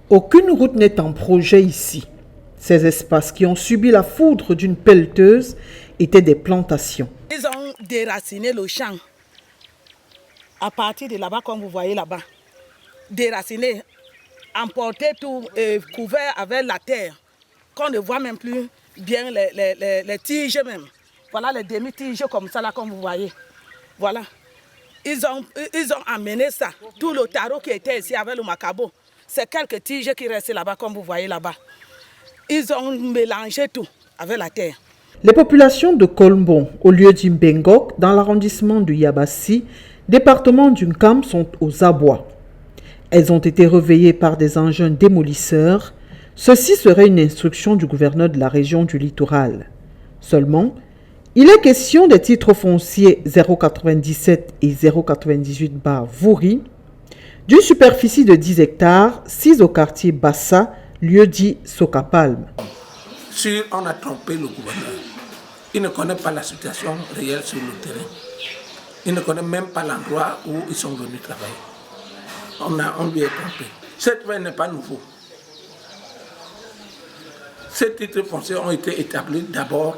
Aucune route n'est en projet ici. Ces espaces qui ont subi la foudre d'une pelleteuse étaient des plantations. Ils ont déraciné le champ. À partir de là-bas, comme vous voyez là-bas, déraciné, emporté tout, couvert avec la terre, qu'on ne voit même plus bien les tiges même. Voilà les demi-tiges comme ça là, comme vous voyez. Voilà. Ils ont amené ça, tout le tarot qui était ici avec le macabo. C'est quelques tiges qui restent là-bas, comme vous voyez là-bas. Ils ont mélangé tout avec la terre. Les populations de Kolmbon, au lieu d'Imbengok, dans l'arrondissement de Yabassi, département du Nkam, sont aux abois. Elles ont été réveillées par des engins démolisseurs. Ceci serait une instruction du gouverneur de la région du littoral. Seulement, il est question des titres fonciers 097 et 098 bar Vouri, d'une superficie de 10 hectares, 6 au quartier Bassa, lieu dit Sokapalm. Si on a trompé le gouverneur, il ne connaît pas la situation réelle sur le terrain. Il ne connaît même pas l'endroit où ils sont venus travailler. On lui a trompé. Cette fait n'est pas nouveau. Ces titres fonciers ont été établis d'abord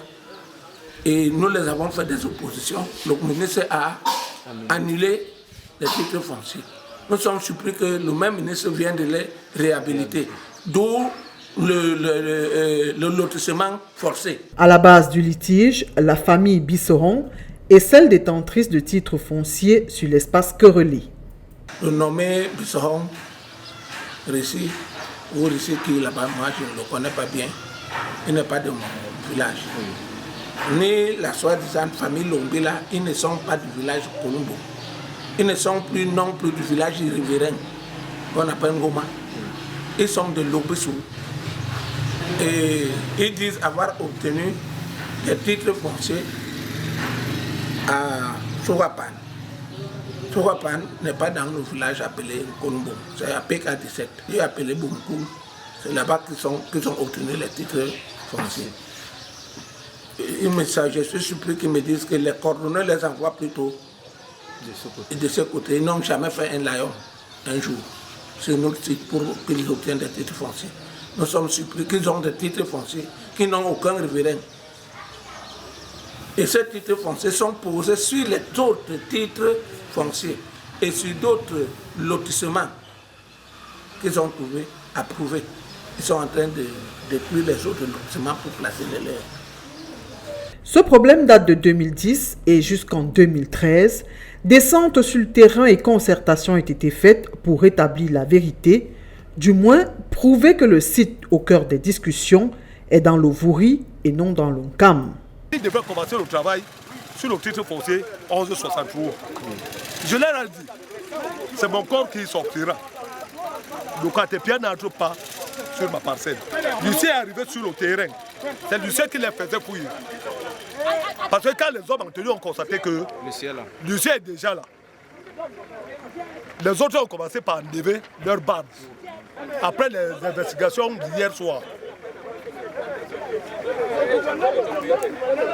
et nous les avons fait des oppositions. Le ministre a annulé les titres fonciers. Nous sommes surpris que le même ministre vienne de les réhabiliter. D'où le lotissement forcé. À la base du litige, la famille Bisseron est celle détentrice de titres fonciers sur l'espace querellé. Le nommé Bisseron, Rissi, ou Rissi qui est là-bas, moi je ne le connais pas bien. Il n'est pas de mon village. Ni la soi-disant famille Lombila, ils ne sont pas du village Colombo. Ils ne sont plus non plus du village riverain, qu'on appelle Ngoma. Ils sont de Lobissou. Et ils disent avoir obtenu des titres fonciers à Sourapan. Sourapan n'est pas dans le village appelé Colombo, c'est à PK17. Il est appelé Boumkou. C'est là-bas qu'ils ont obtenu les titres fonciers. Je suis surpris qu'ils me disent que les coordonnées les envoient plutôt de ce côté. Ils n'ont jamais fait un lion un jour sur notre site pour qu'ils obtiennent des titres fonciers. Nous sommes surpris qu'ils ont des titres fonciers qui n'ont aucun riverain. Et ces titres fonciers sont posés sur les autres titres fonciers et sur d'autres lotissements qu'ils ont trouvé approuvés. Ils sont en train de détruire les autres lotissements pour placer les leurs. Ce problème date de 2010 et jusqu'en 2013, descentes sur le terrain et concertations ont été faites pour rétablir la vérité, du moins prouver que le site au cœur des discussions est dans le Vouri et non dans le Nkam. Il devait commencer le travail sur le titre foncier 1163. Je leur ai dit, c'est mon corps qui sortira. Le catépia n'entre pas sur ma parcelle. L'huissier est arrivé sur le terrain. C'est l'huissier qui les faisait fouiller. Parce que quand les hommes en tenue ont constaté que l'huissier est déjà là, les autres ont commencé par enlever leur barbe. Après les investigations d'hier soir,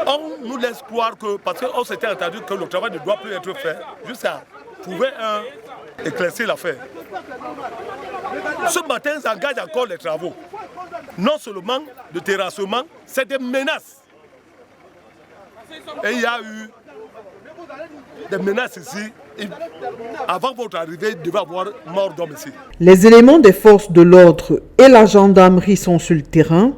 on nous laisse croire que, parce qu'on s'était entendu que le travail ne doit plus être fait, juste à trouver éclaircir l'affaire. Ce matin, ils engagent encore les travaux. Non seulement de terrassement, c'est des menaces. Et il y a eu des menaces ici. Avant votre arrivée, il devait y avoir mort d'homme ici. Les éléments des forces de l'ordre et la gendarmerie sont sur le terrain,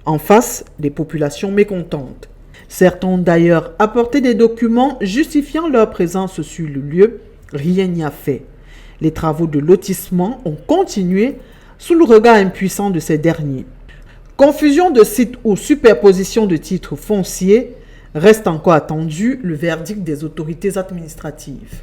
en face des populations mécontentes. Certains ont d'ailleurs apporté des documents justifiant leur présence sur le lieu. Rien n'y a fait. Les travaux de lotissement ont continué sous le regard impuissant de ces derniers. Confusion de sites ou superposition de titres fonciers, reste encore attendu le verdict des autorités administratives.